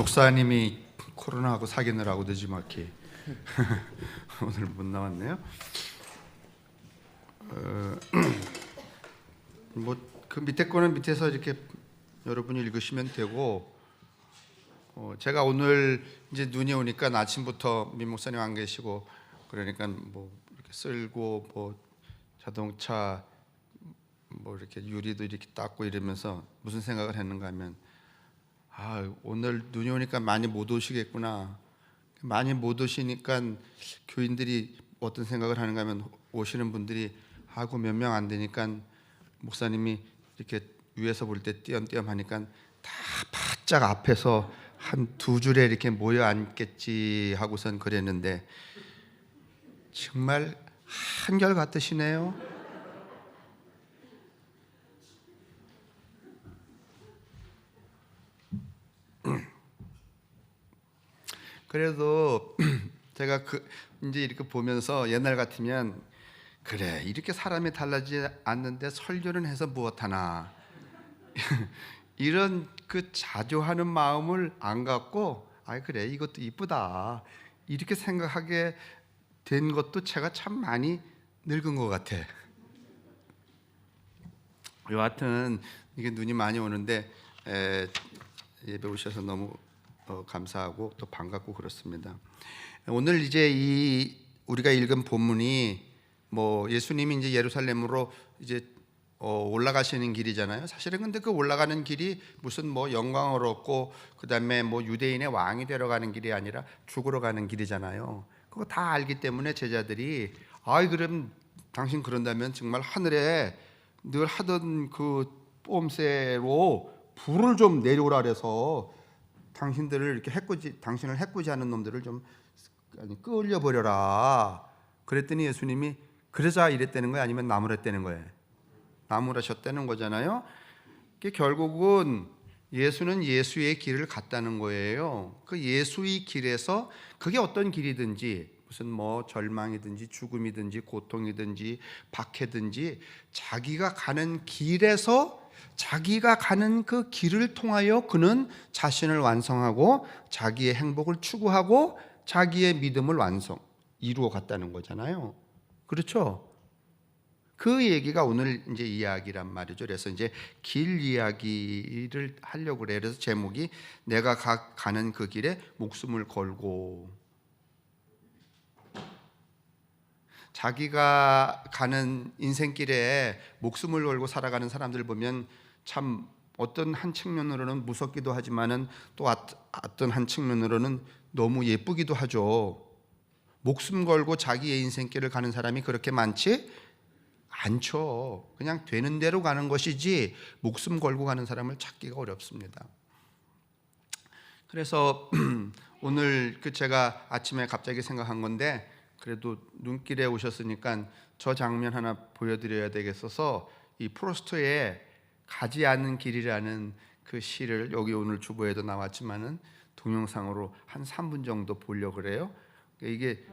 목사님이 코로나하고 사귀느라고 늦지막히 오늘 못 나왔네요. 뭐 그 밑에 거는 밑에서 이렇게 여러분이 읽으시면 되고, 제가 오늘 이제 눈이 오니까 아침부터 민 목사님 안 계시고 그러니까 뭐 이렇게 쓸고 뭐 자동차 뭐 이렇게 유리도 이렇게 닦고 이러면서 무슨 생각을 했는가 하면, 오늘 눈이 오니까 많이 못 오시겠구나. 많이 못 오시니까 교인들이 어떤 생각을 하는가 하면, 오시는 분들이 하고 몇 명 안 되니까 목사님이 이렇게 위에서 볼 때 띄엄띄엄 하니까 다 바짝 앞에서 한 두 줄에 이렇게 모여 앉겠지 하고선 그랬는데 정말 한결 같으시네요. 그래도 제가 이제 이렇게 보면서 옛날 같으면, 그래 이렇게 사람이 달라지지 않는데 설교는 해서 무엇하나 이런 그 자조하는 마음을 안 갖고, 그래 이것도 이쁘다 이렇게 생각하게 된 것도 제가 참 많이 늙은 것 같아. 여하튼 이게 눈이 많이 오는데 예배 오셔서 너무 감사하고 또 반갑고 그렇습니다. 오늘 이제 우리가 읽은 본문이 뭐 예수님이 이제 예루살렘으로 이제 올라가시는 길이잖아요. 사실은 근데 그 올라가는 길이 무슨 뭐 영광을 얻고 그다음에 뭐 유대인의 왕이 되러 가는 길이 아니라 죽으러 가는 길이잖아요. 그거 다 알기 때문에 제자들이, 그럼 당신 그런다면 정말 하늘에 늘 하던 그 뽐새로 불을 좀 내려오라 그래서 당신을 해코지하는 놈들을 좀 끌려 버려라. 그랬더니 예수님이 그러자 이랬다는 거예요, 아니면 나무랬다는 거예요? 나무라셨다는 거잖아요. 결국은 예수는 예수의 길을 갔다는 거예요. 그 예수의 길에서 그게 어떤 길이든지, 무슨 뭐 절망이든지 죽음이든지 고통이든지 박해든지, 자기가 가는 길에서 자기가 가는 그 길을 통하여 그는 자신을 완성하고 자기의 행복을 추구하고 자기의 믿음을 이루어 갔다는 거잖아요. 그렇죠? 그 얘기가 오늘 이제 이야기란 말이죠. 그래서 이제 길 이야기를 하려고 그래요. 그래서 제목이 내가 가는 그 길에 목숨을 걸고. 자기가 가는 인생길에 목숨을 걸고 살아가는 사람들 보면 참 어떤 한 측면으로는 무섭기도 하지만은 또 어떤 한 측면으로는 너무 예쁘기도 하죠. 목숨 걸고 자기의 인생길을 가는 사람이 그렇게 많지 않죠. 그냥 되는 대로 가는 것이지 목숨 걸고 가는 사람을 찾기가 어렵습니다. 그래서 오늘 제가 아침에 갑자기 생각한 건데, 그래도 눈길에 오셨으니까 저 장면 하나 보여드려야 되겠어서 이 프로스트의 가지 않는 길이라는 그 시를 여기 오늘 주보에도 나왔지만은 동영상으로 한 3분 정도 보려고 그래요. 이게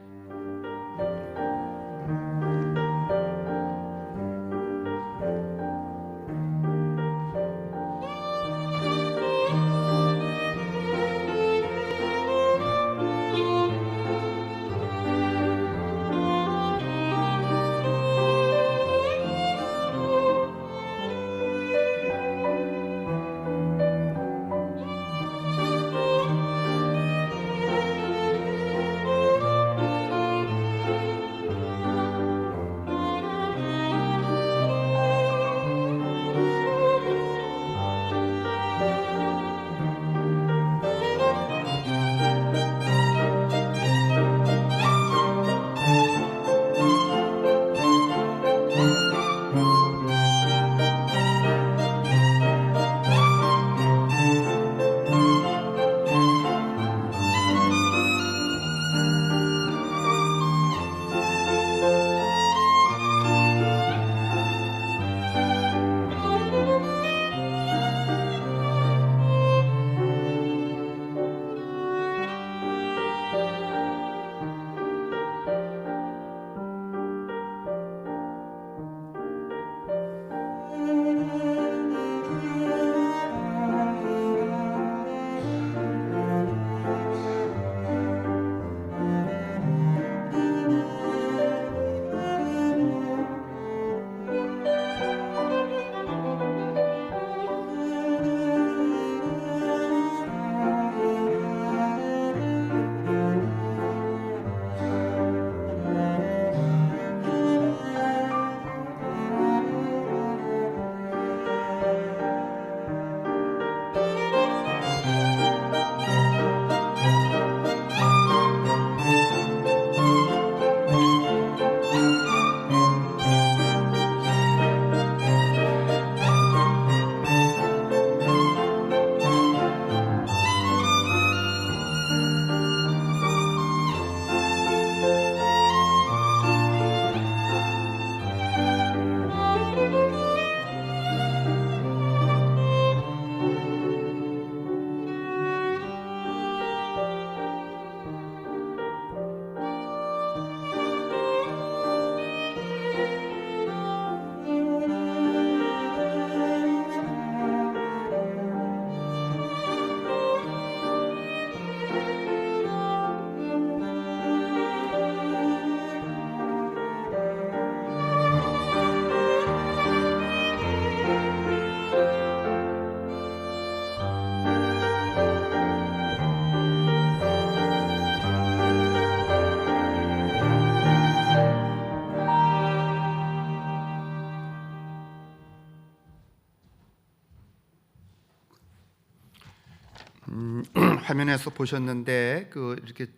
화면에서 보셨는데 이렇게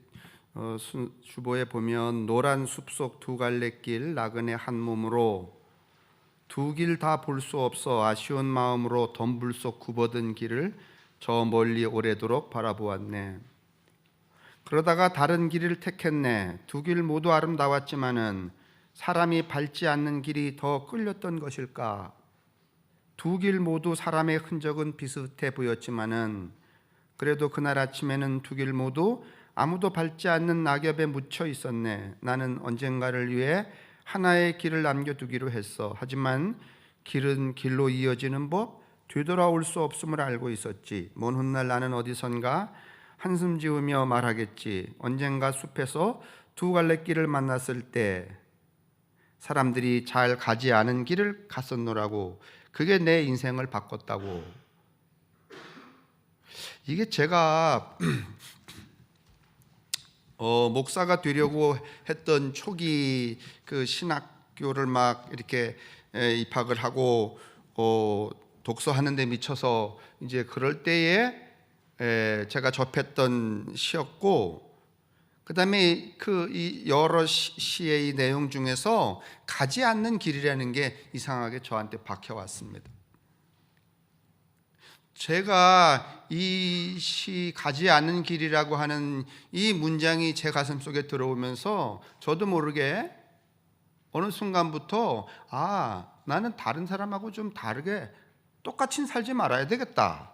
주보에 보면 노란 숲속 두 갈래 길 나그네 한 몸으로 두 길 다 볼 수 없어 아쉬운 마음으로 덤불 속 굽어든 길을 저 멀리 오래도록 바라보았네. 그러다가 다른 길을 택했네. 두 길 모두 아름다웠지만은 사람이 밟지 않는 길이 더 끌렸던 것일까? 두 길 모두 사람의 흔적은 비슷해 보였지만은 그래도 그날 아침에는 두 길 모두 아무도 밟지 않는 낙엽에 묻혀 있었네. 나는 언젠가를 위해 하나의 길을 남겨두기로 했어. 하지만 길은 길로 이어지는 법, 되돌아올 수 없음을 알고 있었지. 먼 훗날 나는 어디선가 한숨 지으며 말하겠지. 언젠가 숲에서 두 갈래 길을 만났을 때 사람들이 잘 가지 않은 길을 갔었노라고. 그게 내 인생을 바꿨다고. 이게 제가 목사가 되려고 했던 초기 그 신학교를 막 이렇게 입학을 하고 독서하는 데 미쳐서 이제 그럴 때에 제가 접했던 시였고, 그다음에 이 여러 시의 이 내용 중에서 가지 않는 길이라는 게 이상하게 저한테 박혀 왔습니다. 제가 이 시 가지 않는 길이라고 하는 이 문장이 제 가슴 속에 들어오면서 저도 모르게 어느 순간부터 나는 다른 사람하고 좀 다르게 똑같이 살지 말아야 되겠다.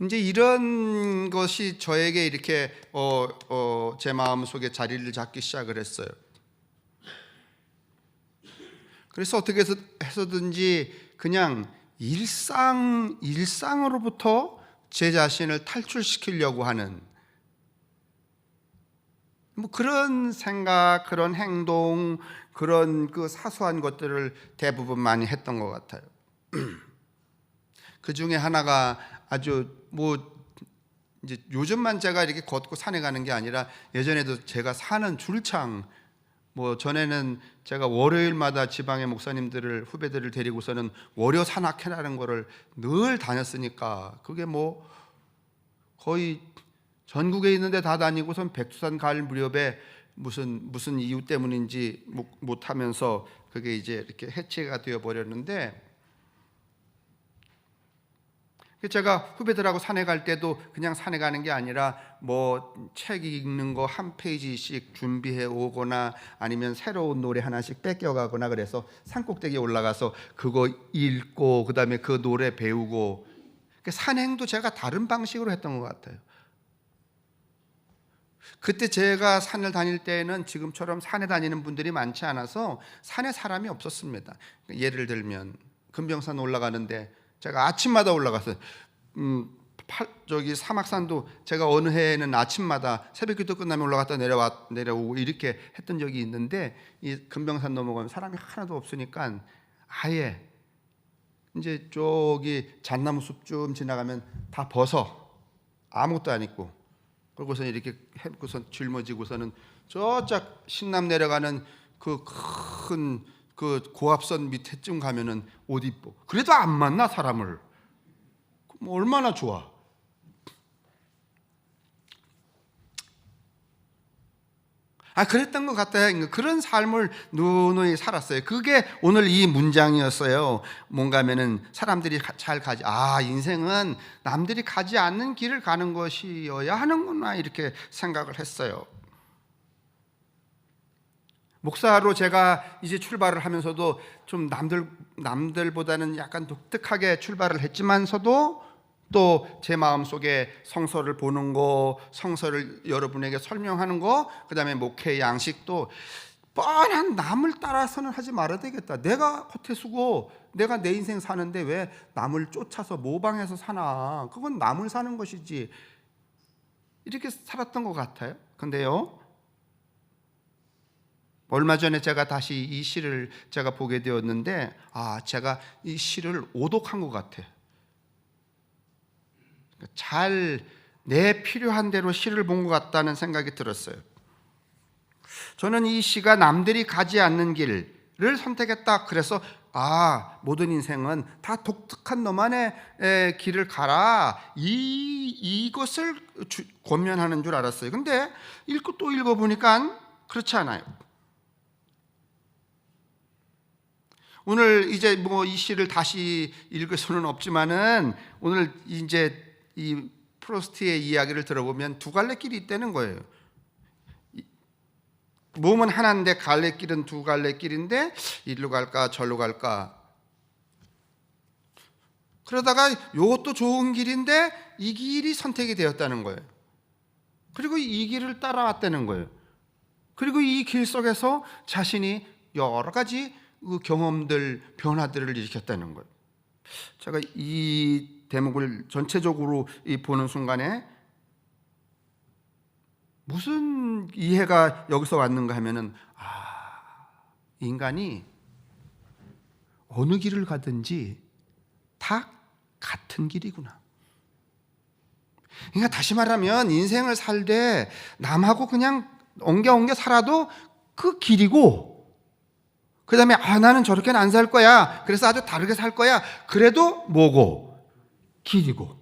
이제 이런 것이 저에게 이렇게 제 마음 속에 자리를 잡기 시작을 했어요. 그래서 어떻게 해서든지 그냥 일상으로부터 제 자신을 탈출시키려고 하는 그런 생각, 그런 행동, 그런 그 사소한 것들을 대부분 많이 했던 것 같아요. 그 중에 하나가 아주 이제 요즘만 제가 이렇게 걷고 산에 가는 게 아니라 예전에도 제가 사는 줄창, 전에는 제가 월요일마다 지방의 목사님들을, 후배들을 데리고서는 월요 산악회라는 거를 늘 다녔으니까 그게 거의 전국에 있는데 다 다니고선 백두산 갈 무렵에 무슨 이유 때문인지 못하면서 그게 이제 이렇게 해체가 되어 버렸는데, 제가 후배들하고 산에 갈 때도 그냥 산에 가는 게 아니라 책 읽는 거 한 페이지씩 준비해 오거나 아니면 새로운 노래 하나씩 뺏겨가거나 그래서 산꼭대기에 올라가서 그거 읽고 그다음에 그 노래 배우고, 산행도 제가 다른 방식으로 했던 것 같아요. 그때 제가 산을 다닐 때에는 지금처럼 산에 다니는 분들이 많지 않아서 산에 사람이 없었습니다. 예를 들면 금병산 올라가는데 제가 아침마다 올라가서 사막산도 제가 어느 해에는 아침마다 새벽기도 끝나면 올라갔다 내려오고 이렇게 했던 적이 있는데, 이 금병산 넘어가면 사람이 하나도 없으니까 아예 이제 저기 잣나무 숲쯤 지나가면 다 벗어, 아무것도 안 입고, 그러고서 이렇게 해고선 짊어지고서는 저짝 신남 내려가는 그 큰 고압선 밑에쯤 가면은 옷 입고, 그래도 안 만나 사람을. 얼마나 좋아. 그랬던 것 같아요. 그런 삶을 누누이 살았어요. 그게 오늘 이 문장이었어요. 뭔가면은 사람들이 잘 가지, 인생은 남들이 가지 않는 길을 가는 것이어야 하는구나, 이렇게 생각을 했어요. 목사로 제가 이제 출발을 하면서도 좀 남들보다는 약간 독특하게 출발을 했지만서도 또 제 마음속에 성서를 보는 거, 성서를 여러분에게 설명하는 거, 그다음에 목회 양식도 뻔한 남을 따라서는 하지 말아야 되겠다. 내가 호태수고 내가 내 인생 사는데 왜 남을 쫓아서 모방해서 사나. 그건 남을 사는 것이지. 이렇게 살았던 것 같아요. 근데요, 얼마 전에 제가 다시 이 시를 제가 보게 되었는데, 제가 이 시를 오독한 것 같아요. 잘 내 필요한 대로 시를 본 것 같다는 생각이 들었어요. 저는 이 시가 남들이 가지 않는 길을 선택했다. 그래서 모든 인생은 다 독특한 너만의 길을 가라. 이것을 권면하는 줄 알았어요. 근데 읽고 또 읽어보니까 그렇지 않아요. 오늘 이제 뭐 이 시를 다시 읽을 수는 없지만은 오늘 이제 이 프로스트의 이야기를 들어보면 두 갈래 길이 있다는 거예요. 몸은 하나인데 갈래길은 두 갈래길인데 이리로 갈까 저리로 갈까. 그러다가 이것도 좋은 길인데 이 길이 선택이 되었다는 거예요. 그리고 이 길을 따라왔다는 거예요. 그리고 이 길 속에서 자신이 여러 가지 경험들, 변화들을 일으켰다는 거예요. 제가 이 대목을 전체적으로 보는 순간에 무슨 이해가 여기서 왔는가 하면은 인간이 어느 길을 가든지 다 같은 길이구나. 그러니까 다시 말하면 인생을 살되 남하고 그냥 엉겨 살아도 그 길이고, 그 다음에 나는 저렇게는 안 살 거야, 그래서 아주 다르게 살 거야, 그래도 뭐고? 길이고.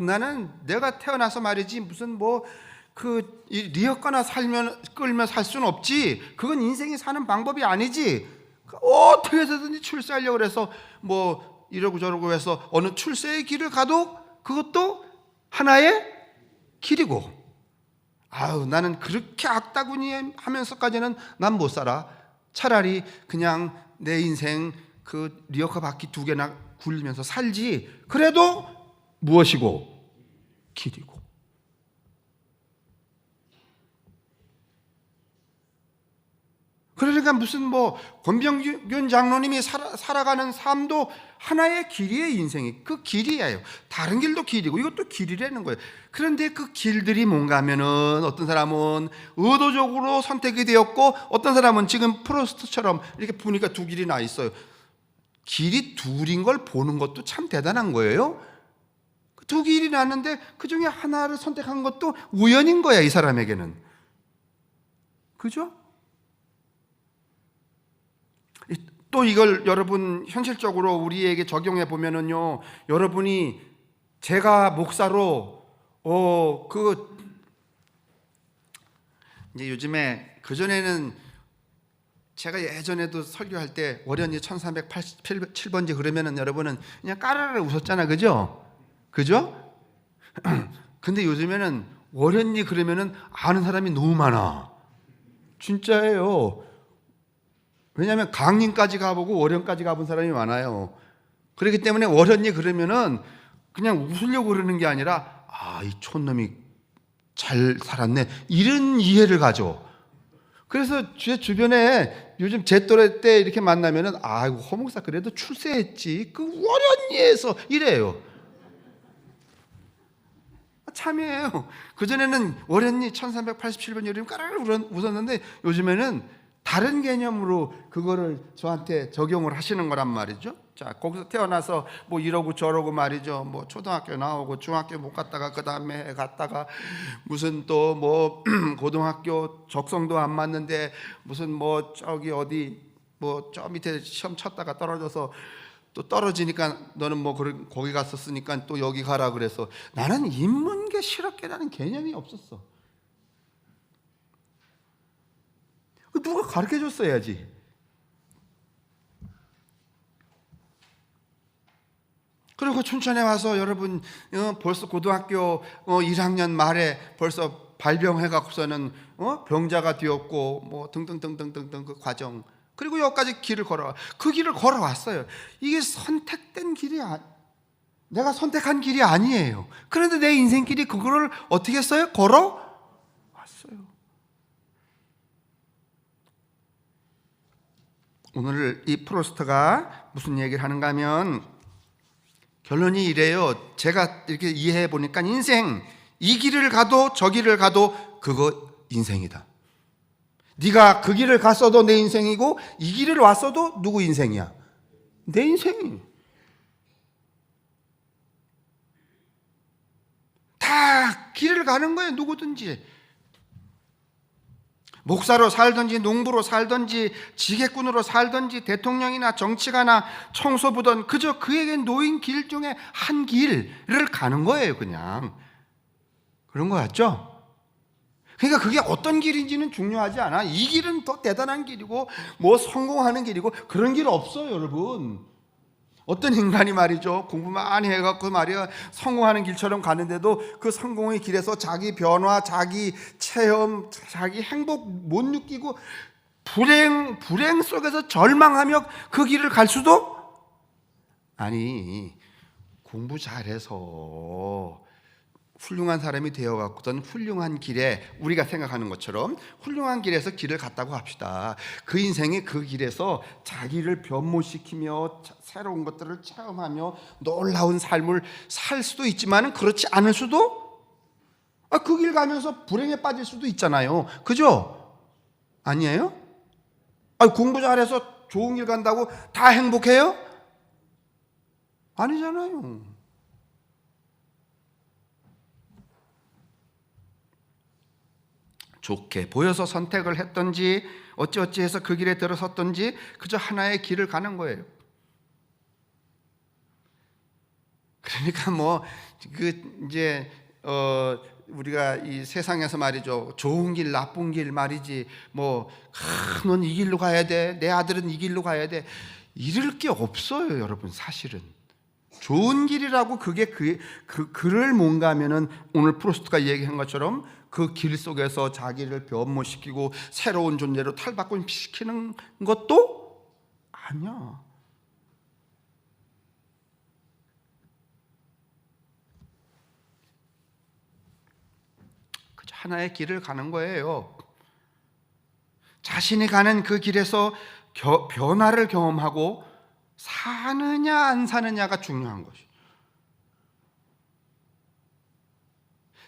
나는 내가 태어나서 말이지 무슨 리어카나 끌면 살 수는 없지. 그건 인생이 사는 방법이 아니지. 어떻게 해서든지 출세하려고 그래서 이러고 저러고 해서 어느 출세의 길을 가도 그것도 하나의 길이고. 나는 그렇게 악다구니 하면서까지는 난 못 살아. 차라리 그냥 내 인생 그 리어카 바퀴 2개나 굴리면서 살지. 그래도 무엇이고? 길이고. 그러니까 무슨 권병균 장로님이 살아가는 삶도 하나의 길이에요. 인생이 그 길이에요. 다른 길도 길이고 이것도 길이라는 거예요. 그런데 그 길들이 뭔가 하면은 어떤 사람은 의도적으로 선택이 되었고, 어떤 사람은 지금 프로스트처럼 이렇게 보니까 두 길이 나 있어요. 길이 둘인 걸 보는 것도 참 대단한 거예요. 두 길이 났는데 그 중에 하나를 선택한 것도 우연인 거야, 이 사람에게는. 그죠? 또 이걸 여러분 현실적으로 우리에게 적용해 보면은요, 여러분이 제가 목사로 이제 요즘에, 그전에는 제가 예전에도 설교할 때 월연이 1387번지 그러면은 여러분은 그냥 까르르 웃었잖아. 그죠? 근데 요즘에는 월연리 그러면은 아는 사람이 너무 많아. 진짜예요. 왜냐하면 강림까지 가보고 월연까지 가본 사람이 많아요. 그렇기 때문에 월연리 그러면은 그냥 웃으려고 그러는 게 아니라 이 촌놈이 잘 살았네, 이런 이해를 가져. 그래서 제 주변에 요즘 제 또래 때 이렇게 만나면은 허목사 그래도 출세했지, 그 월연리에서 이래요. 참이에요. 그전에는 월연리 1387번 이러면 까르르 웃었는데 요즘에는 다른 개념으로 그거를 저한테 적용을 하시는 거란 말이죠. 자, 거기서 태어나서 이러고 저러고 말이죠. 초등학교 나오고 중학교 못 갔다가 그 다음에 갔다가 무슨 또 고등학교 적성도 안 맞는데 무슨 저기 어디 저 밑에 시험 쳤다가 떨어져서 또 떨어지니까 너는 거기 갔었으니까 또 여기 가라 그래서 나는 인문계 실업계라는 개념이 없었어. 누가 가르쳐 줬어야지. 그리고 춘천에 와서 여러분 벌써 고등학교 1학년 말에 벌써 발병해 갖고서는 병자가 되었고 등등등등등등 그 과정. 그리고 여기까지 길을 걸어와. 그 길을 걸어왔어요. 이게 선택된 길이 내가 선택한 길이 아니에요. 그런데 내 인생길이 그거를 어떻게 했어요? 걸어왔어요. 오늘 이 프로스트가 무슨 얘기를 하는가 하면 결론이 이래요. 제가 이렇게 이해해 보니까 인생, 이 길을 가도 저 길을 가도 그거 인생이다. 네가 그 길을 갔어도 내 인생이고 이 길을 왔어도 누구 인생이야? 내 인생이. 다 길을 가는 거예요. 누구든지. 목사로 살든지 농부로 살든지 지게꾼으로 살든지 대통령이나 정치가나 청소부든 그저 그에게 놓인 길 중에 한 길을 가는 거예요. 그냥 그런 거 같죠? 그러니까 그게 어떤 길인지는 중요하지 않아. 이 길은 더 대단한 길이고 뭐 성공하는 길이고 그런 길 없어요, 여러분. 어떤 인간이 말이죠, 공부 많이 해갖고 말이야 성공하는 길처럼 가는데도 그 성공의 길에서 자기 변화, 자기 체험, 자기 행복 못 느끼고 불행 속에서 절망하며 그 길을 갈 수도? 아니, 공부 잘해서 훌륭한 사람이 되어갖고선 훌륭한 길에, 우리가 생각하는 것처럼 훌륭한 길에서 길을 갔다고 합시다. 그 인생이 그 길에서 자기를 변모시키며 새로운 것들을 체험하며 놀라운 삶을 살 수도 있지만 그렇지 않을 수도, 그 길 가면서 불행에 빠질 수도 있잖아요. 그죠? 아니에요? 공부 잘해서 좋은 길 간다고 다 행복해요? 아니잖아요. 좋게 보여서 선택을 했던지 어찌어찌해서 그 길에 들어섰던지 그저 하나의 길을 가는 거예요. 그러니까 우리가 이 세상에서 말이죠, 좋은 길 나쁜 길 말이지 넌 이 길로 가야 돼, 내 아들은 이 길로 가야 돼, 이럴 게 없어요. 여러분, 사실은 좋은 길이라고 그게 그를 뭔가 하면은 오늘 프로스트가 얘기한 것처럼 그 길 속에서 자기를 변모시키고 새로운 존재로 탈바꿈시키는 것도 아니야. 그저 하나의 길을 가는 거예요. 자신이 가는 그 길에서 변화를 경험하고 사느냐 안 사느냐가 중요한 것이.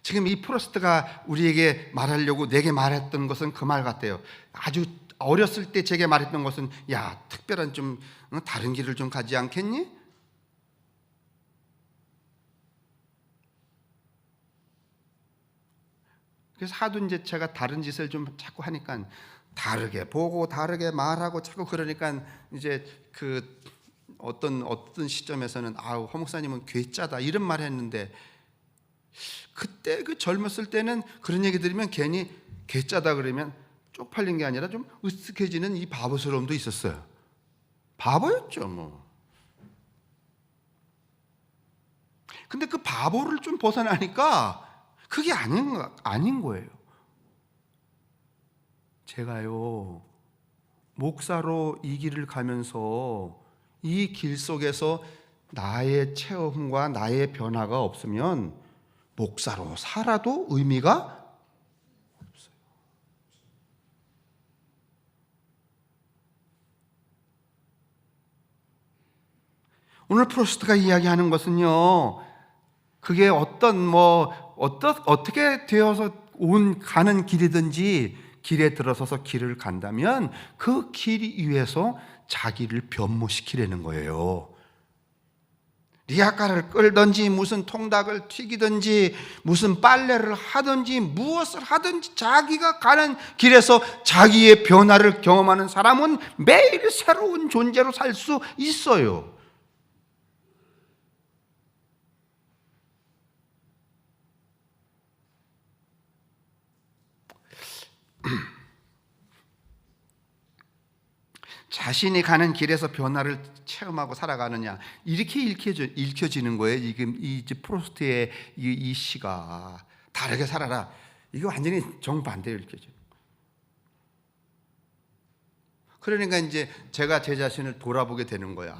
지금 이 프로스트가 우리에게 말하려고 내게 말했던 것은 그 말 같아요. 아주 어렸을 때 제게 말했던 것은, 야, 특별한 좀 다른 길을 좀 가지 않겠니? 그래서 하도 이제 제가 다른 짓을 좀 자꾸 하니까 다르게 보고 다르게 말하고 자꾸 그러니까 이제 어떤 시점에서는 허 목사님은 괴짜다 이런 말 했는데, 그때 그 젊었을 때는 그런 얘기 들으면 괜히 괴짜다 그러면 쪽팔린 게 아니라 좀 으쓱해지는 이 바보스러움도 있었어요. 바보였죠 근데 그 바보를 좀 벗어나니까 그게 아닌 거예요. 제가요, 목사로 이 길을 가면서 이 길 속에서 나의 체험과 나의 변화가 없으면 목사로 살아도 의미가 없어요. 오늘 프로스트가 이야기하는 것은요, 그게 어떻게 되어서 가는 길이든지 길에 들어서서 길을 간다면 그 길 위에서 자기를 변모시키려는 거예요. 리아카를 끌든지 무슨 통닭을 튀기든지 무슨 빨래를 하든지 무엇을 하든지 자기가 가는 길에서 자기의 변화를 경험하는 사람은 매일 새로운 존재로 살 수 있어요. 자신이 가는 길에서 변화를 체험하고 살아가느냐, 이렇게 읽혀지는 거예요. 지금 이 프로스트의 이 시가 다르게 살아라, 이거 완전히 정반대로 읽혀져요. 그러니까 이제 제가 제 자신을 돌아보게 되는 거예요.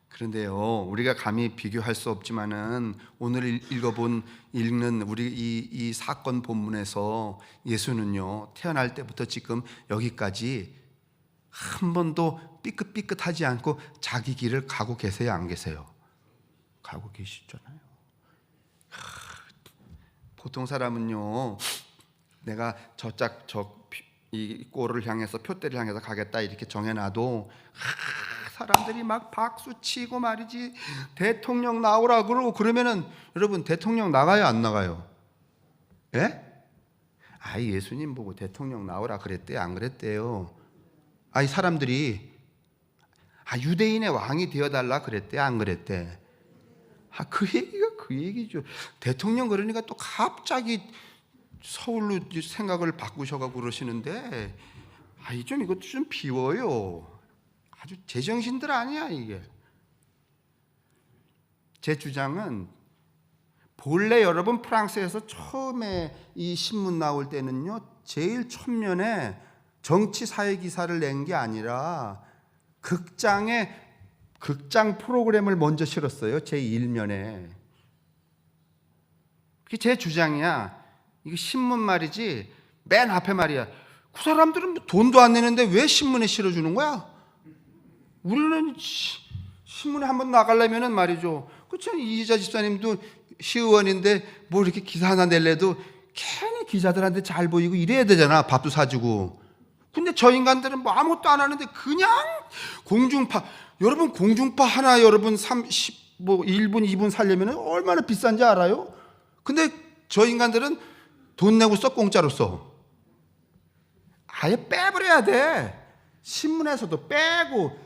그런데요, 우리가 감히 비교할 수 없지만은 오늘 읽는 우리 이 사건 본문에서 예수는요, 태어날 때부터 지금 여기까지 한 번도 삐끗삐끗하지 않고 자기 길을 가고 계세요, 안 계세요? 가고 계시잖아요. 보통 사람은요, 내가 이 골을 향해서 표대를 향해서 가겠다 이렇게 정해놔도 사람들이 막 박수 치고 말이지, 대통령 나오라 그러고 그러면은 여러분, 대통령 나가요 안 나가요? 예? 예수님 보고 대통령 나오라 그랬대요? 안 그랬대요? 이 사람들이 유대인의 왕이 되어달라 그랬대? 안 그랬대? 그 얘기가 그 얘기죠. 대통령 그러니까 또 갑자기 서울로 생각을 바꾸셔가고 그러시는데 이것도 좀 비워요. 아주 제정신들 아니야 이게. 제 주장은 본래 여러분 프랑스에서 처음에 이 신문 나올 때는요, 제일 첫면에 정치 사회 기사를 낸 게 아니라 극장 프로그램을 먼저 실었어요. 제 1면에. 그게 제 주장이야. 이거 신문 말이지 맨 앞에 말이야. 그 사람들은 돈도 안 내는데 왜 신문에 실어주는 거야? 우리는 신문에 한번 나가려면은 말이죠. 그렇죠. 이희자 집사님도 시의원인데 뭐 이렇게 기사 하나 낼래도 괜히 기자들한테 잘 보이고 이래야 되잖아. 밥도 사주고. 근데 저 인간들은 뭐 아무것도 안 하는데 그냥 공중파. 여러분 공중파 하나 여러분 1분 2분 살려면 얼마나 비싼지 알아요? 근데 저 인간들은 돈 내고 써, 공짜로 써. 아예 빼버려야 돼. 신문에서도 빼고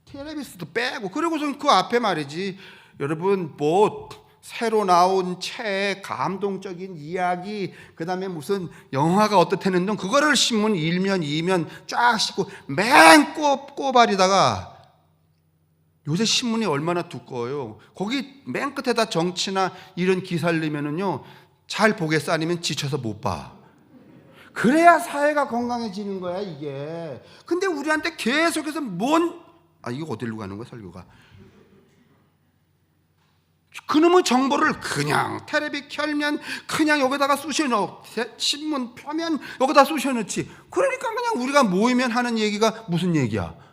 텔레비전도 빼고. 그리고선 그 앞에 말이지, 여러분 뭐 새로 나온 책, 감동적인 이야기, 그 다음에 무슨 영화가 어떻다는 등 그거를 신문 1면 2면 쫙 싣고 맨 꼬발이다가, 요새 신문이 얼마나 두꺼워요. 거기 맨 끝에다 정치나 이런 기사를 넣으면은요, 잘 보겠어? 아니면 지쳐서 못 봐. 그래야 사회가 건강해지는 거야 이게. 근데 우리한테 계속해서 이거 어디로 가는 거야 설교가? 그놈의 정보를 그냥 텔레비 켜면 그냥 여기다가 쑤셔넣어. 신문 펴면 여기다 쑤셔넣지. 그러니까 그냥 우리가 모이면 하는 얘기가 무슨 얘기야?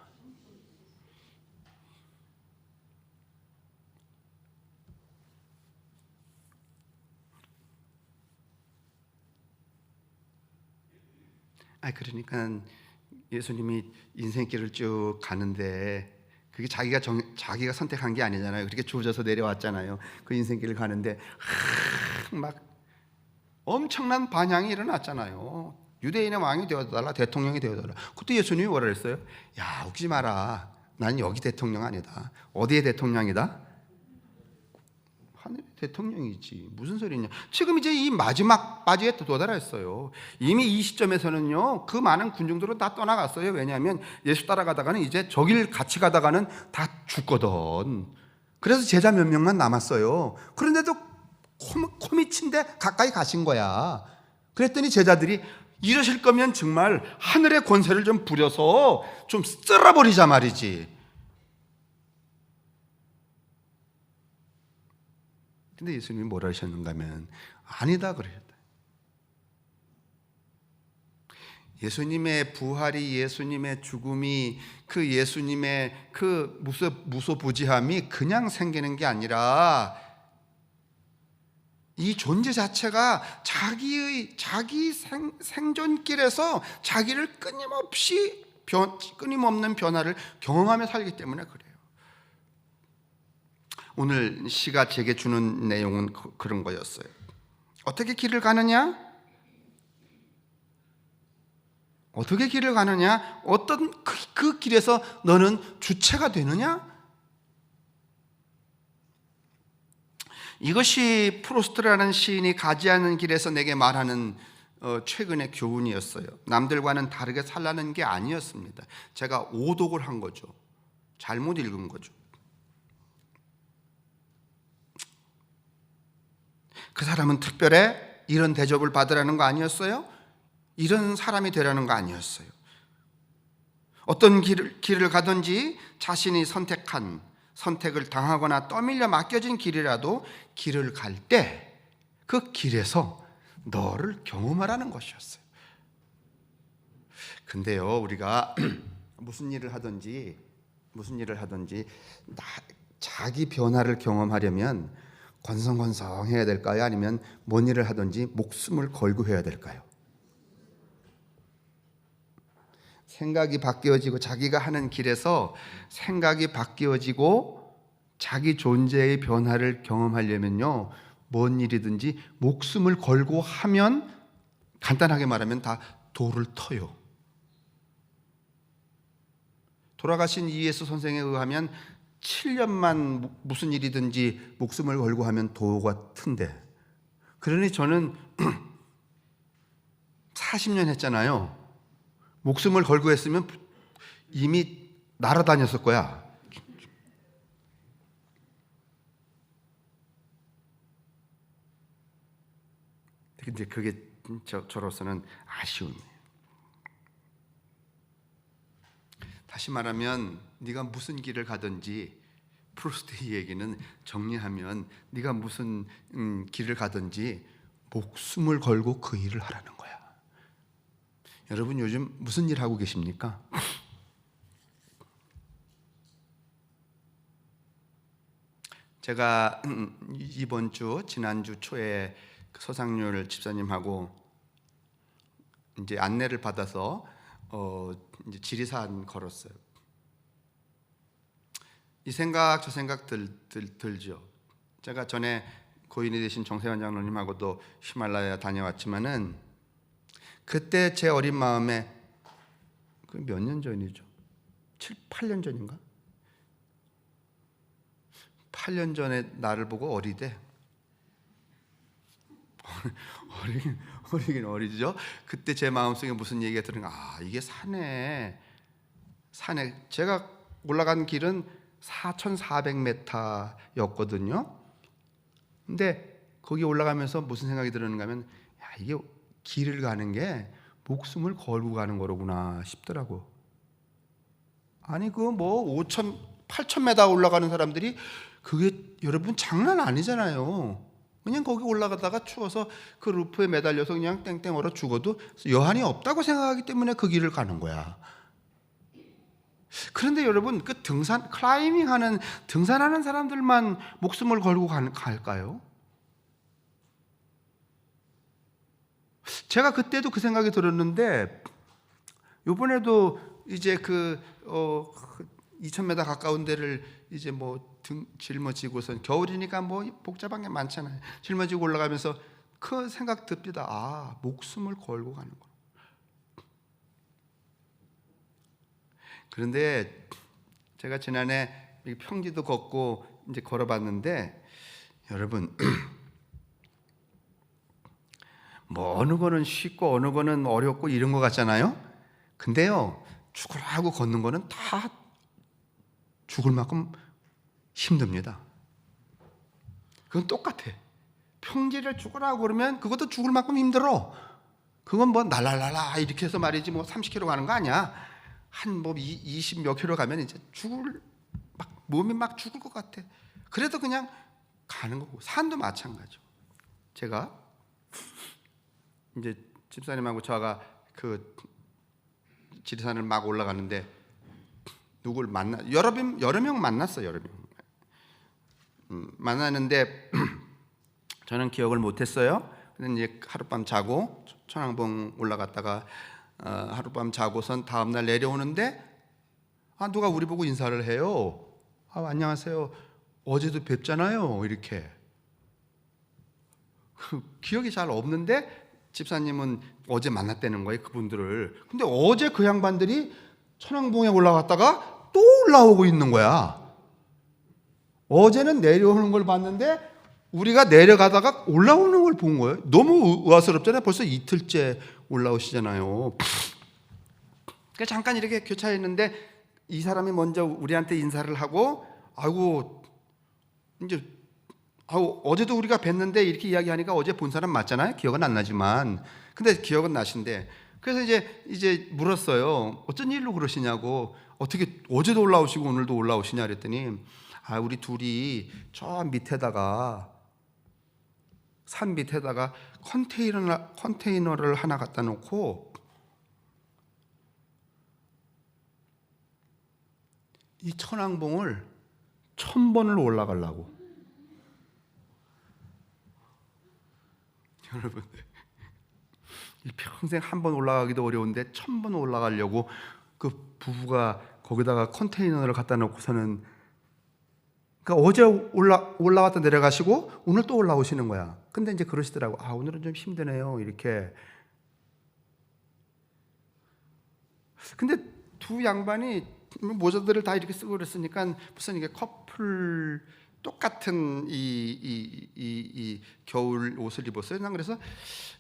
그러니까 예수님이 인생길을 쭉 가는데 그게 자기가 선택한 게 아니잖아요. 그렇게 주어져서 내려왔잖아요. 그 인생길을 가는데 막 엄청난 반향이 일어났잖아요. 유대인의 왕이 되어달라, 대통령이 되어달라. 그때 예수님이 뭐라 그랬어요? 야, 웃기지 마라. 난 여기 대통령 아니다. 어디의 대통령이다? 하늘의 대통령이지. 무슨 소리냐. 지금 이제 이 마지막 바지에 도달했어요. 이미 이 시점에서는요, 그 많은 군중들은 다 떠나갔어요. 왜냐하면 예수 따라가다가는 이제 저길 같이 가다가는 다 죽거든. 그래서 제자 몇 명만 남았어요. 그런데도 코미친데 가까이 가신 거야. 그랬더니 제자들이 이러실 거면 정말 하늘의 권세를 좀 부려서 좀 쓸어버리자 말이지. 근데 예수님이 뭐라 하셨는가 하면 아니다 그러셨다. 예수님의 부활이, 예수님의 죽음이, 그 예수님의 그 무소부지함이 그냥 생기는 게 아니라 이 존재 자체가 자기 생존길에서 자기를 끊임없는 변화를 경험하며 살기 때문에 그래요. 오늘 시가 제게 주는 내용은 그런 거였어요. 어떻게 길을 가느냐? 어떻게 길을 가느냐? 어떤 그 길에서 너는 주체가 되느냐? 이것이 프로스트라는 시인이 가지 않는 길에서 내게 말하는 최근의 교훈이었어요. 남들과는 다르게 살라는 게 아니었습니다. 제가 오독을 한 거죠. 잘못 읽은 거죠. 그 사람은 특별해? 이런 대접을 받으라는 거 아니었어요? 이런 사람이 되라는 거 아니었어요. 어떤 길을 가든지 자신이 선택을 당하거나 떠밀려 맡겨진 길이라도 길을 갈 때 그 길에서 너를 경험하라는 것이었어요. 근데요, 우리가 무슨 일을 하든지 자기 변화를 경험하려면 건성건성해야 될까요? 아니면 뭔 일을 하든지 목숨을 걸고 해야 될까요? 생각이 바뀌어지고 자기가 하는 길에서 생각이 바뀌어지고 자기 존재의 변화를 경험하려면요, 뭔 일이든지 목숨을 걸고 하면 간단하게 말하면 다 도를 터요. 돌아가신 이예수 선생에 의하면 7년만 무슨 일이든지 목숨을 걸고 하면 도가 튼대. 그러니 저는 40년 했잖아요. 목숨을 걸고 했으면 이미 날아다녔을 거야. 근데 그게 저로서는 아쉬움이에요. 다시 말하면 네가 무슨 길을 가든지, 프루스트의 얘기는 정리하면 네가 무슨 길을 가든지 목숨을 걸고 그 일을 하라는 거야. 여러분 요즘 무슨 일 하고 계십니까? 제가 이번 주 지난주 초에 서상률 집사님하고 이제 안내를 받아서 이제 지리산 걸었어요. 이 생각 저 생각 들죠. 제가 전에 고인이 되신 정세환 장로님하고도 히말라야 다녀왔지만은 그때 제 어린 마음에 그 몇 년 전이죠. 7, 8년 전인가? 8년 전에 나를 보고 어리대. 어리긴 어리죠. 그때 제 마음속에 무슨 얘기가 들으니까 이게 산에 제가 올라간 길은 4,400m였거든요. 근데 거기 올라가면서 무슨 생각이 들었는가 하면 이게 길을 가는 게 목숨을 걸고 가는 거로구나 싶더라고. 아니 그 뭐 5,000, 8,000m 올라가는 사람들이 그게 여러분 장난 아니잖아요. 그냥 거기 올라가다가 추워서 그 루프에 매달려서 그냥 땡땡 얼어 죽어도 여한이 없다고 생각하기 때문에 그 길을 가는 거야. 그런데 여러분 그 등산하는 사람들만 목숨을 걸고 갈까요? 제가 그때도 그 생각이 들었는데 이번에도 이제 2,000m 가까운 데를 이제 뭐 짊어지고선 겨울이니까 뭐 복잡한 게 많잖아요. 짊어지고 올라가면서 그 생각 듭니다. 목숨을 걸고 가는 거. 그런데 제가 지난해 평지도 걷고 이제 걸어봤는데 여러분 뭐 어느 거는 쉽고 어느 거는 어렵고 이런 거 같잖아요. 근데요 죽으라고 걷는 거는 다 죽을 만큼 힘듭니다. 그건 똑같아. 평지를 죽으라고 그러면 그것도 죽을 만큼 힘들어. 그건 뭐 날랄랄라 이렇게 해서 말이지 뭐 30km 가는 거 아니야. 한 뭐 20 몇 킬로 가면 이제 몸이 막 죽을 것 같아. 그래도 그냥 가는 거고 산도 마찬가지죠. 제가 이제 집사님하고 저가 그 지리산을 막 올라가는데 누굴 여러 명 만났어요. 여러 명 만났는데 저는 기억을 못했어요. 근데 이제 하룻밤 자고 천왕봉 올라갔다가 하룻밤 자고선 다음날 내려오는데 누가 우리 보고 인사를 해요. 안녕하세요. 어제도 뵙잖아요. 이렇게 기억이 잘 없는데 집사님은 어제 만났다는 거예요. 그분들을. 근데 어제 그 양반들이 천왕봉에 올라갔다가 또 올라오고 있는 거야. 어제는 내려오는 걸 봤는데 우리가 내려가다가 올라오는 걸 본 거예요. 너무 의아스럽잖아요. 벌써 이틀째 올라오시잖아요. 그러니까 잠깐 이렇게 교차했는데 이 사람이 먼저 우리한테 인사를 하고 어제도 우리가 뵀는데 이렇게 이야기하니까 어제 본 사람 맞잖아요. 기억은 안 나지만 근데 기억은 나신데 그래서 이제 물었어요. 어쩐 일로 그러시냐고. 어떻게 어제도 올라오시고 오늘도 올라오시냐 그랬더니 우리 둘이 저 밑에다가 산 밑에다가 컨테이너를 하나 갖다 놓고 이 천왕봉을 1,000번을 올라가려고. 여러분 평생 한 번 올라가기도 어려운데 1,000번 올라가려고 그 부부가 거기다가 컨테이너를 갖다 놓고서는 그러니까 어제 올라왔다 내려가시고 오늘 또 올라오시는 거야. 근데 이제 그러시더라고. 아, 오늘은 좀 힘드네요. 이렇게. 근데 두 양반이 모자들을 다 이렇게 쓰고 그랬으니까 무슨 이게 커플 똑같은 이 겨울 옷을 입었어요. 난 그래서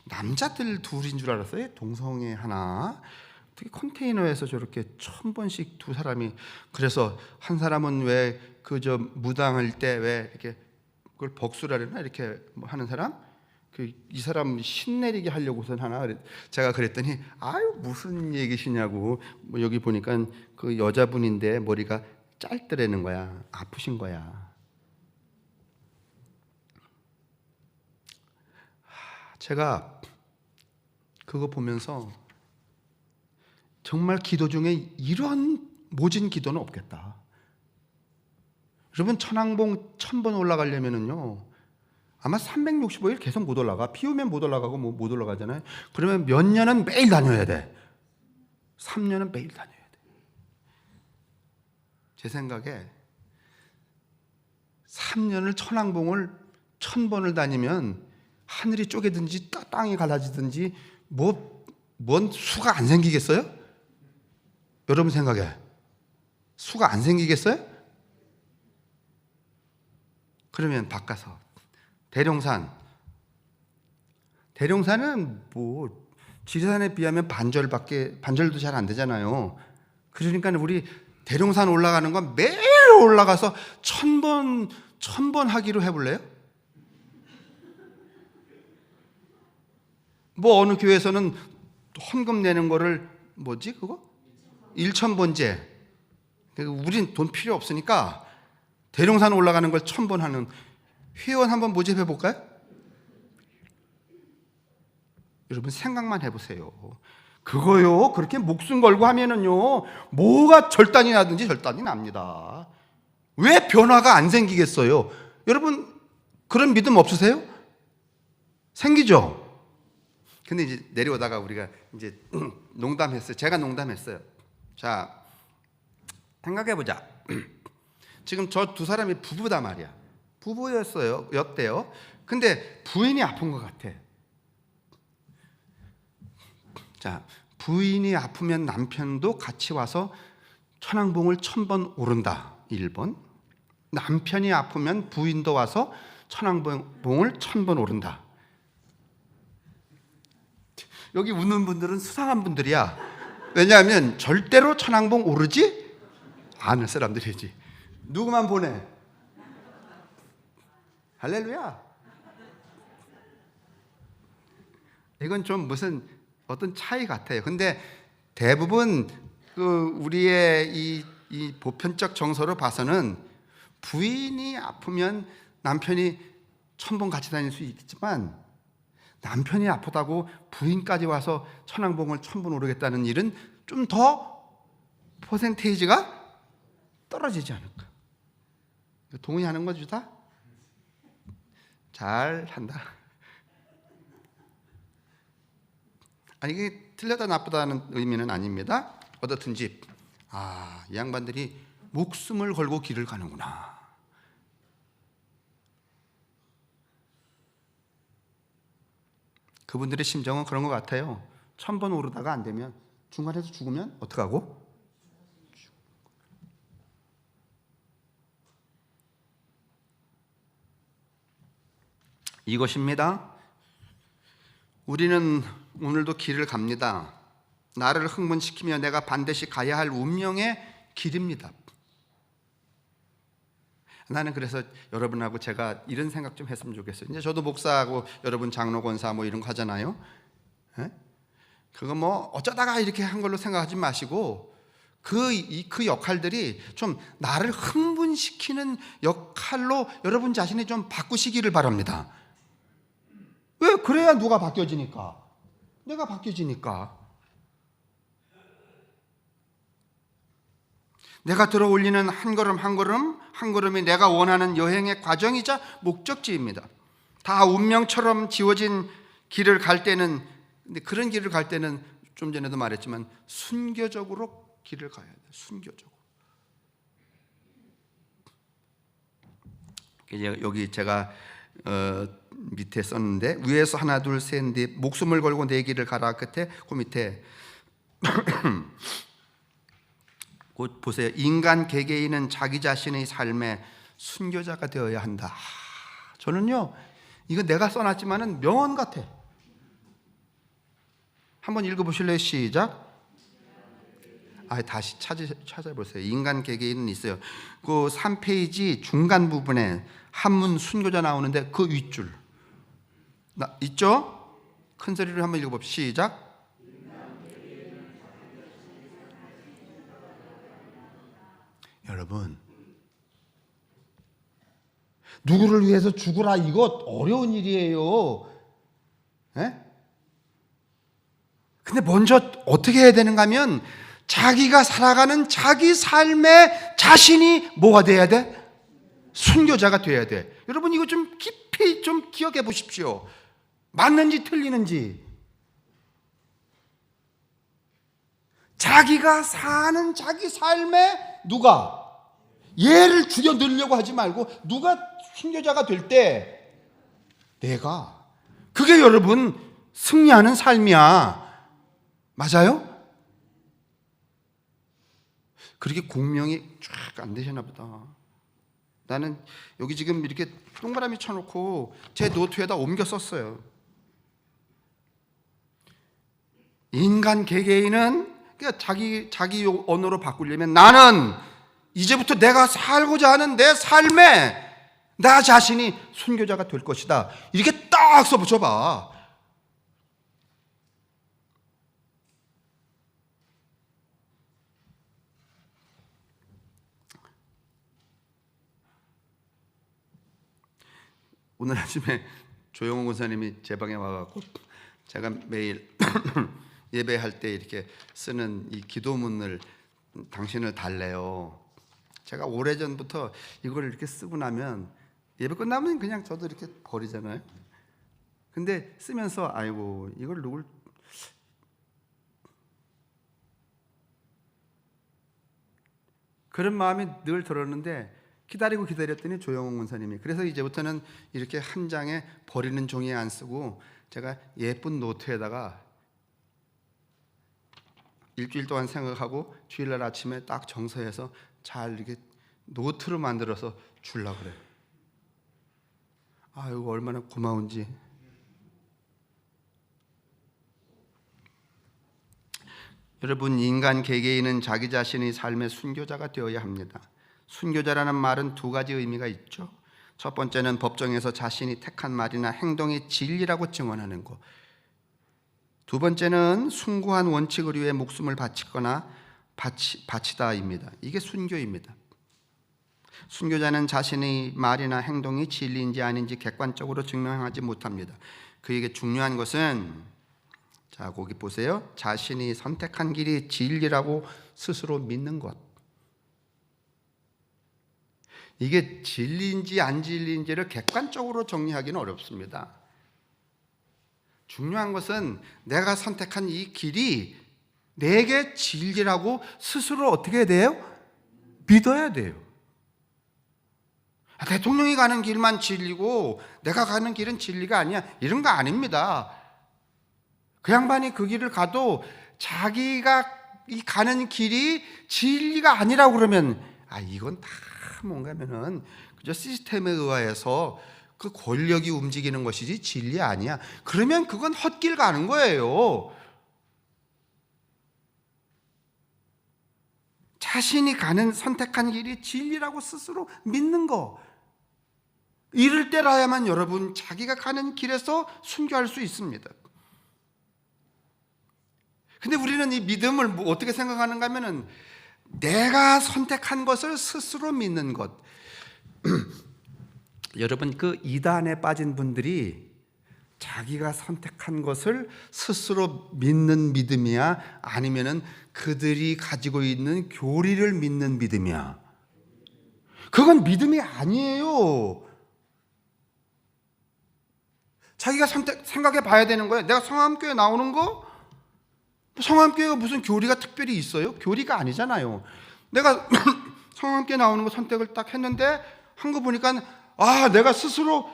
남자들 둘인 줄 알았어요. 동성애 하나. 어떻게 컨테이너에서 저렇게 1000번씩 두 사람이. 그래서 한 사람은 왜 그저 무당할 때 왜 이렇게 그걸 복수라려나 이렇게 뭐 하는 사람, 이 사람 신내리게 하려고선 하나. 제가 그랬더니 아유 무슨 얘기시냐고. 뭐 여기 보니까 그 여자분인데 머리가 짧더라는 거야. 아프신 거야. 제가 그거 보면서 정말 기도 중에 이런 모진 기도는 없겠다. 여러분 천왕봉 1000번 올라가려면은요 아마 365일 계속 못 올라가. 비 오면 못 올라가고 뭐 못 올라가잖아요. 그러면 몇 년은 매일 다녀야 돼. 3년은 매일 다녀야 돼. 제 생각에 3년을 천왕봉을 1000번을 다니면 하늘이 쪼개든지 땅이 갈라지든지 뭔 수가 안 생기겠어요? 여러분 생각에 수가 안 생기겠어요? 그러면 바꿔서 대룡산은 뭐 지리산에 비하면 반절도 잘 안 되잖아요. 그러니까 우리 대룡산 올라가는 건 매일 올라가서 1000번 하기로 해볼래요? 뭐 어느 교회에서는 헌금 내는 거를 뭐지 그거? 1000번째. 우린 돈 필요 없으니까 대룡산 올라가는 걸 1000번 하는 회원 한번 모집해 볼까요? 여러분 생각만 해보세요. 그거요 그렇게 목숨 걸고 하면은요 뭐가 절단이 나든지 절단이 납니다. 왜 변화가 안 생기겠어요? 여러분 그런 믿음 없으세요? 생기죠? 근데 이제 내려오다가 우리가 이제 농담했어요. 제가 농담했어요. 자, 생각해보자. 지금 저 두 사람이 부부다 말이야. 였대요. 근데 부인이 아픈 것 같아. 자, 부인이 아프면 남편도 같이 와서 천왕봉을 1000번 오른다. 1번. 남편이 아프면 부인도 와서 천왕봉을 1000번 오른다. 여기 웃는 분들은 수상한 분들이야. 왜냐하면 절대로 천왕봉 오르지 않을 사람들이지. 누구만 보내? 할렐루야. 이건 좀 무슨 어떤 차이 같아요. 근데 대부분 우리의 이 보편적 정서로 봐서는 부인이 아프면 남편이 1000번 같이 다닐 수 있겠지만 남편이 아프다고 부인까지 와서 천왕봉을 1000번 오르겠다는 일은 좀 더 퍼센테이지가 떨어지지 않을까. 동의하는 거죠 다? 잘한다. 아니 이게 틀렸다 나쁘다는 의미는 아닙니다. 어떻든지 이 양반들이 목숨을 걸고 길을 가는구나. 그분들의 심정은 그런 것 같아요. 1000번 오르다가 안 되면 중간에서 죽으면 어떡하고? 이것입니다. 우리는 오늘도 길을 갑니다. 나를 흥분시키며 내가 반드시 가야 할 운명의 길입니다. 나는 그래서 여러분하고 제가 이런 생각 좀 했으면 좋겠어요. 이제 저도 목사하고 여러분 장로 권사 뭐 이런 거 하잖아요. 에? 그거 뭐 어쩌다가 이렇게 한 걸로 생각하지 마시고 그 역할들이 좀 나를 흥분시키는 역할로 여러분 자신이 좀 바꾸시기를 바랍니다. 왜? 그래야 누가 바뀌어지니까. 내가 바뀌어지니까. 내가 들어 올리는 한 걸음 한 걸음이 내가 원하는 여행의 과정이자 목적지입니다. 다 운명처럼 지워진 길을 갈 때는, 근데 그런 길을 갈 때는 좀 전에도 말했지만 순교적으로 길을 가야 돼요. 순교적으로. 여기 제가 밑에 썼는데 위에서 하나 둘 셋 넷 목숨을 걸고 내 길을 가라 끝에 그 밑에 곧 보세요. 인간 개개인은 자기 자신의 삶의 순교자가 되어야 한다. 저는요 이거 내가 써놨지만은 명언 같아. 한번 읽어보실래요? 시작. 다시 찾아보세요. 인간 개개인은 있어요. 그 3페이지 중간 부분에 한문 순교자 나오는데 그 윗줄 있죠? 큰 소리로 한번 읽어봅시다. 시작. 여러분, 누구를 위해서 죽으라 이거 어려운 일이에요. 에? 근데 먼저 어떻게 해야 되는가 하면 자기가 살아가는 자기 삶의 자신이 뭐가 돼야 돼? 순교자가 돼야 돼. 여러분 이거 좀 깊이 좀 기억해 보십시오. 맞는지 틀리는지. 자기가 사는 자기 삶에 누가 얘를 죽여 넣으려고 하지 말고 누가 순교자가 될 때 내가 그게 여러분 승리하는 삶이야. 맞아요? 그렇게 공명이 쫙 안 되시나 보다. 나는 여기 지금 이렇게 동그라미 쳐놓고 제 노트에다 옮겨 썼어요. 인간 개개인은 그러니까 자기 언어로 바꾸려면 나는 이제부터 내가 살고자 하는 내 삶에 나 자신이 순교자가 될 것이다. 이렇게 딱 써붙여봐. 오늘 아침에 조영호 권사님이 제 방에 와갖고 제가 매일 예배할 때 이렇게 쓰는 이 기도문을 당신을 달래요. 제가 오래전부터 이걸 이렇게 쓰고 나면 예배 끝나면 그냥 저도 이렇게 버리잖아요. 근데 쓰면서 아이고 이걸 누굴 그런 마음이 늘 들었는데 기다렸더니 조영훈 권사님이 그래서 이제부터는 이렇게 한 장에 버리는 종이에 안 쓰고 제가 예쁜 노트에다가 일주일 동안 생각하고 주일날 아침에 딱 정서해서 잘 이렇게 노트로 만들어서 주려고 그래요. 이거 얼마나 고마운지. 여러분 인간 개개인은 자기 자신의 삶의 순교자가 되어야 합니다. 순교자라는 말은 두 가지 의미가 있죠. 첫 번째는 법정에서 자신이 택한 말이나 행동이 진리라고 증언하는 것. 두 번째는 숭고한 원칙을 위해 목숨을 바치다입니다. 이게 순교입니다. 순교자는 자신의 말이나 행동이 진리인지 아닌지 객관적으로 증명하지 못합니다. 그에게 중요한 것은 자 거기 보세요. 자신이 선택한 길이 진리라고 스스로 믿는 것. 이게 진리인지 안 진리인지를 객관적으로 정리하기는 어렵습니다. 중요한 것은 내가 선택한 이 길이 내게 진리라고 스스로 어떻게 해야 돼요? 믿어야 돼요. 대통령이 가는 길만 진리고 내가 가는 길은 진리가 아니야. 이런 거 아닙니다. 그 양반이 그 길을 가도 자기가 이 가는 길이 진리가 아니라고 그러면 이건 다 뭔가면은 그저 시스템에 의해서 그 권력이 움직이는 것이지 진리 아니야. 그러면 그건 헛길 가는 거예요. 자신이 가는 선택한 길이 진리라고 스스로 믿는 거. 이럴 때라야만 여러분 자기가 가는 길에서 순교할 수 있습니다. 근데 우리는 이 믿음을 어떻게 생각하는가 하면은 내가 선택한 것을 스스로 믿는 것. 여러분 그 이단에 빠진 분들이 자기가 선택한 것을 스스로 믿는 믿음이야? 아니면은 그들이 가지고 있는 교리를 믿는 믿음이야? 그건 믿음이 아니에요. 자기가 생각해 봐야 되는 거예요. 내가 성함교회 나오는 거? 성함교회가 무슨 교리가 특별히 있어요? 교리가 아니잖아요. 내가 성함교회 나오는 거 선택을 딱 했는데 한 거 보니까 내가 스스로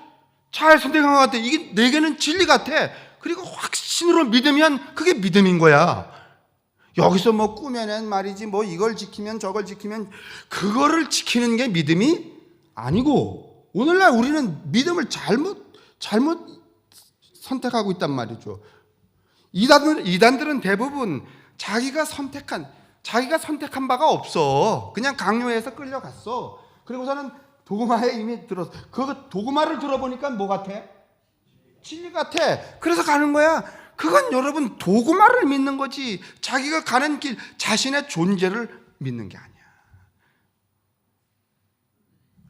잘 선택한 것 같아. 이게 내게는 진리 같아. 그리고 확신으로 믿으면 그게 믿음인 거야. 여기서 뭐 꾸며낸 말이지, 뭐 이걸 지키면 저걸 지키면, 그거를 지키는 게 믿음이 아니고, 오늘날 우리는 믿음을 잘못 선택하고 있단 말이죠. 이단들은 대부분 자기가 선택한 바가 없어. 그냥 강요해서 끌려갔어. 그리고서는 도구마에 이미 들었어. 그 도구마를 들어보니까 뭐 같아? 진리 같아. 그래서 가는 거야. 그건 여러분 도구마를 믿는 거지, 자기가 가는 길, 자신의 존재를 믿는 게 아니야.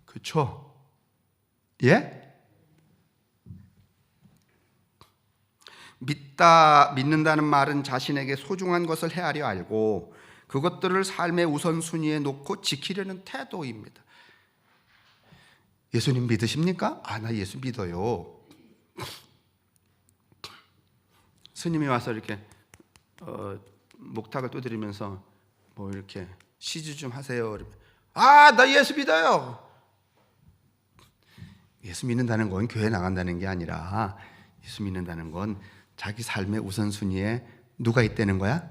그렇죠? 예? 믿는다는 말은 자신에게 소중한 것을 헤아려 알고 그것들을 삶의 우선순위에 놓고 지키려는 태도입니다. 예수님 믿으십니까? 나 예수 믿어요. 스님이 와서 이렇게 목탁을 두드리면서 뭐 이렇게 시주 좀 하세요. 나 예수 믿어요. 예수 믿는다는 건 교회 나간다는 게 아니라, 예수 믿는다는 건 자기 삶의 우선순위에 누가 있다는 거야?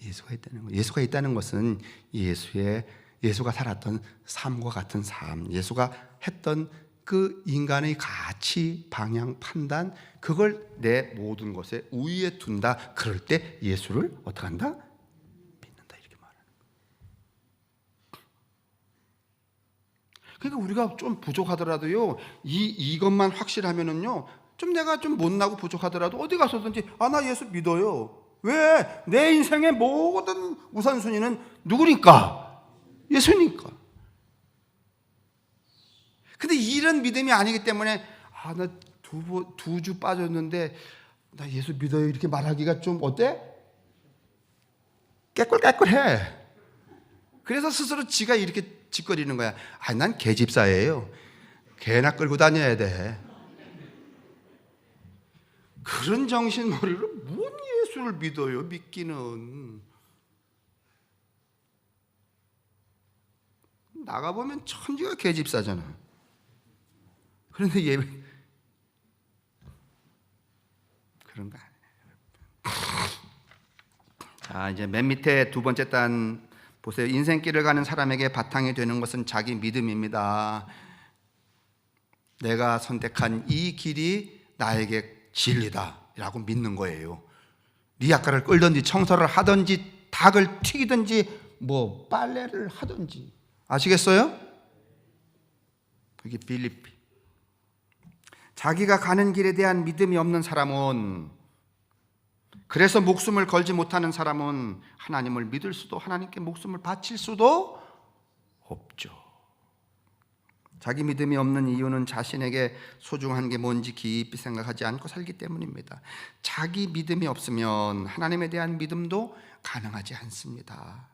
예수가 있다는 거야. 예수가 있다는 것은 예수가 살았던 삶과 같은 삶, 예수가 했던 그 인간의 가치, 방향, 판단, 그걸 내 모든 것에 우위에 둔다. 그럴 때 예수를 어떻게 한다? 믿는다. 이렇게 말하는 거예요. 그러니까 우리가 좀 부족하더라도요, 이것만 확실하면은요, 좀 내가 좀 못나고 부족하더라도 어디 가서든지 나 예수 믿어요. 왜? 내 인생의 모든 우선순위는 누구니까? 예수니까. 근데 이런 믿음이 아니기 때문에 나 두 주 빠졌는데 나 예수 믿어요 이렇게 말하기가 좀 어때? 깨꿀깨꿀해. 그래서 스스로 지가 이렇게 짓거리는 거야. 난 개집사예요. 개나 끌고 다녀야 돼. 그런 정신머리로 뭔 예수를 믿어요? 믿기는. 나가보면 천지가 개집사잖아. 그런데 예배 그런 거 아니에요. 자, 이제 맨 밑에 두 번째 단 보세요. 인생길을 가는 사람에게 바탕이 되는 것은 자기 믿음입니다. 내가 선택한 이 길이 나에게 진리다 라고 믿는 거예요. 리아카를 끌든지 청소를 하든지 닭을 튀기든지 뭐 빨래를 하든지. 아시겠어요? 여기 빌립비. 자기가 가는 길에 대한 믿음이 없는 사람은, 그래서 목숨을 걸지 못하는 사람은 하나님을 믿을 수도, 하나님께 목숨을 바칠 수도 없죠. 자기 믿음이 없는 이유는 자신에게 소중한 게 뭔지 깊이 생각하지 않고 살기 때문입니다. 자기 믿음이 없으면 하나님에 대한 믿음도 가능하지 않습니다.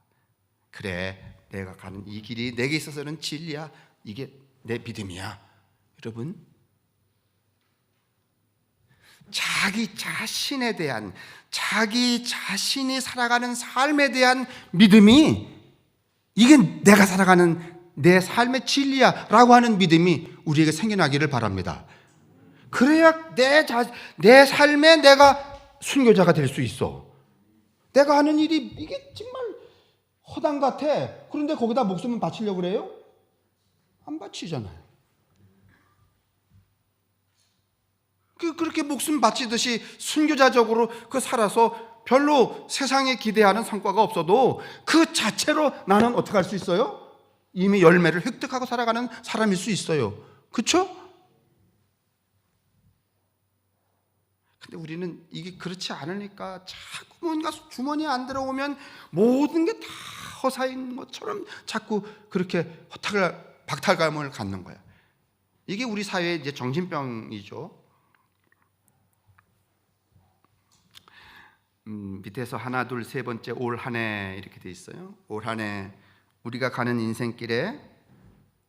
그래, 내가 가는 이 길이 내게 있어서는 진리야, 이게 내 믿음이야. 여러분, 자기 자신에 대한, 자기 자신이 살아가는 삶에 대한 믿음이, 이게 내가 살아가는 내 삶의 진리야 라고 하는 믿음이 우리에게 생겨나기를 바랍니다. 그래야 내 삶에 내가 순교자가 될 수 있어. 내가 하는 일이 이게 정말 허당 같아. 그런데 거기다 목숨을 바치려고 그래요? 안 바치잖아요. 그렇게 목숨 바치듯이 순교자적으로 살아서 별로 세상에 기대하는 성과가 없어도 그 자체로 나는 어떻게 할 수 있어요? 이미 열매를 획득하고 살아가는 사람일 수 있어요. 그렇죠? 근데 우리는 이게 그렇지 않으니까 자꾸 뭔가 주머니에 안 들어오면 모든 게 다 허사인 것처럼 자꾸 그렇게 박탈감을 갖는 거야. 이게 우리 사회의 이제 정신병이죠. 밑에서 하나, 둘, 세 번째 올 한 해 이렇게 돼 있어요. 올 한 해 우리가 가는 인생길에,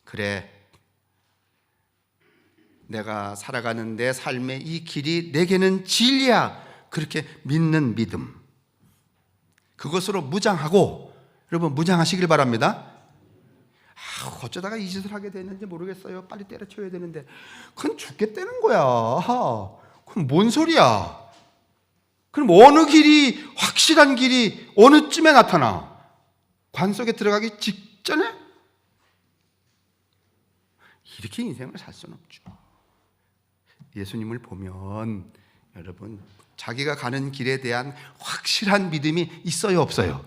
그래, 내가 살아가는 내 삶의 이 길이 내게는 진리야, 그렇게 믿는 믿음, 그것으로 무장하고, 여러분 무장하시길 바랍니다. 어쩌다가 이 짓을 하게 됐는지 모르겠어요. 빨리 때려쳐야 되는데. 그건 죽겠다는 거야. 그럼 뭔 소리야? 그럼 어느 길이, 확실한 길이 어느 쯤에 나타나? 관 속에 들어가기 직전에? 이렇게 인생을 살 수는 없죠. 예수님을 보면 여러분, 자기가 가는 길에 대한 확실한 믿음이 있어요, 없어요?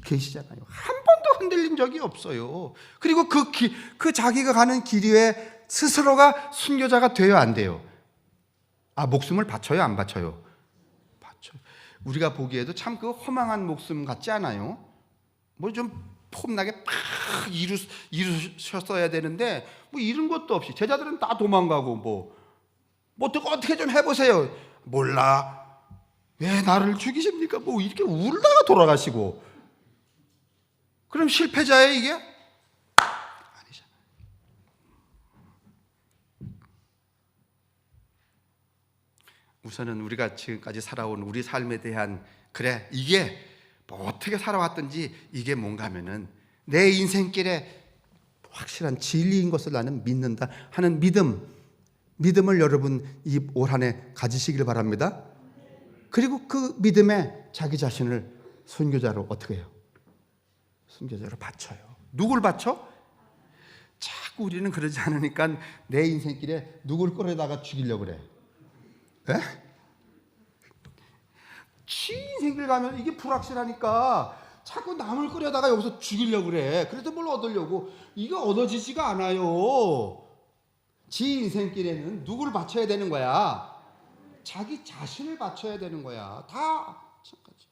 계시잖아요. 한 번도 흔들린 적이 없어요. 그리고 그 자기가 가는 길 위에 스스로가 순교자가 돼요, 안 돼요? 목숨을 바쳐요, 안 바쳐요? 바쳐요. 우리가 보기에도 참 그 허망한 목숨 같지 않아요? 뭐 좀 폼나게 팍 이루셨어야 되는데 뭐 이런 것도 없이 제자들은 다 도망가고 뭐 어떻게 좀 해보세요. 몰라. 왜 나를 죽이십니까? 뭐 이렇게 울다가 돌아가시고. 그럼 실패자예요, 이게? 아니잖아요. 우선은 우리가 지금까지 살아온 우리 삶에 대한, 그래, 이게 뭐 어떻게 살아왔든지 이게 뭔가 하면은 내 인생길에 확실한 진리인 것을 나는 믿는다 하는 믿음을 여러분 이 올 한 해 가지시길 바랍니다. 그리고 그 믿음에 자기 자신을 선교자로 어떻게 해요? 선교자로 바쳐요. 누굴 바쳐? 자꾸 우리는 그러지 않으니까 내 인생길에 누굴 끌어다가 죽이려고 그래. 에? 지 인생길 가면 이게 불확실하니까 자꾸 남을 끌어다가 여기서 죽이려고 그래. 그래서 뭘 얻으려고. 이거 얻어지지가 않아요. 지 인생길에는 누굴 바쳐야 되는 거야? 자기 자신을 바쳐야 되는 거야. 다 마찬가지.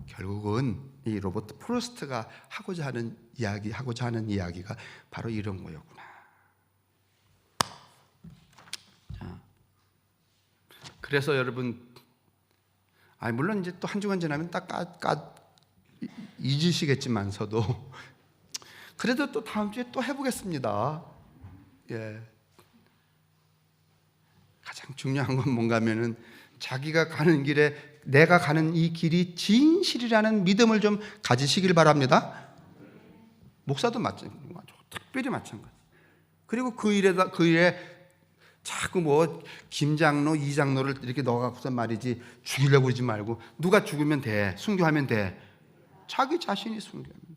결국은 이 로버트 프로스트가 하고자 하는 이야기가 바로 이런 거였구나. 자, 그래서 여러분, 물론 이제 또 한 주간 지나면 딱 잊으시겠지만서도 그래도 또 다음 주에 또 해보겠습니다. 예. 가장 중요한 건 뭔가 하면은 자기가 가는 길에 내가 가는 이 길이 진실이라는 믿음을 좀 가지시길 바랍니다. 목사도 마찬가지고 특별히 마찬가지. 그리고 그 일에 자꾸 뭐 김장로, 이장로를 이렇게 넣어갖고서 말이지 죽이려고 그러지 말고 누가 죽으면 돼, 순교하면 돼. 자기 자신이 순교하면 돼.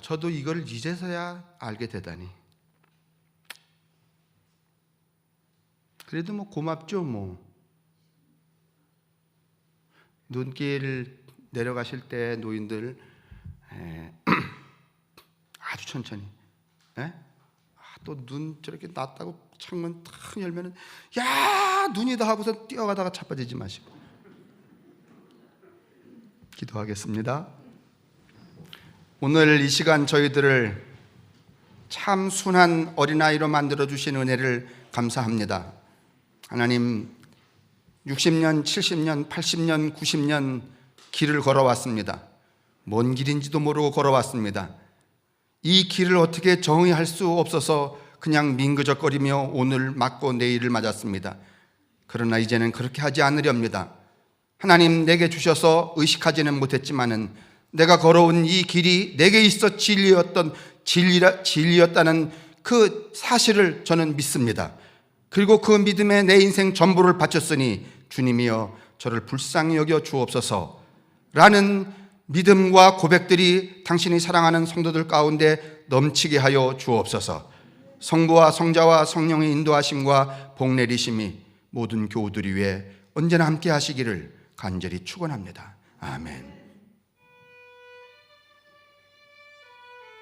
저도 이걸 이제서야 알게 되다니. 그래도 뭐 고맙죠, 뭐. 눈길 내려가실 때 노인들 아주 천천히. 또 눈 저렇게 났다고 창문 탁 열면은 야 눈이다 하고서 뛰어가다가 자빠지지 마시고. 기도하겠습니다. 오늘 이 시간 저희들을 참 순한 어린아이로 만들어주신 은혜를 감사합니다. 하나님, 60년, 70년, 80년, 90년 길을 걸어왔습니다. 뭔 길인지도 모르고 걸어왔습니다. 이 길을 어떻게 정의할 수 없어서 그냥 민그적거리며 오늘 맞고 내일을 맞았습니다. 그러나 이제는 그렇게 하지 않으렵니다. 하나님, 내게 주셔서 의식하지는 못했지만은 내가 걸어온 이 길이 내게 있어 진리였다는 그 사실을 저는 믿습니다. 그리고 그 믿음에 내 인생 전부를 바쳤으니 주님이여 저를 불쌍히 여겨 주옵소서 라는 믿음과 고백들이 당신이 사랑하는 성도들 가운데 넘치게 하여 주옵소서. 성부와 성자와 성령의 인도하심과 복내리심이 모든 교우들 위해 언제나 함께 하시기를 간절히 축원합니다. 아멘.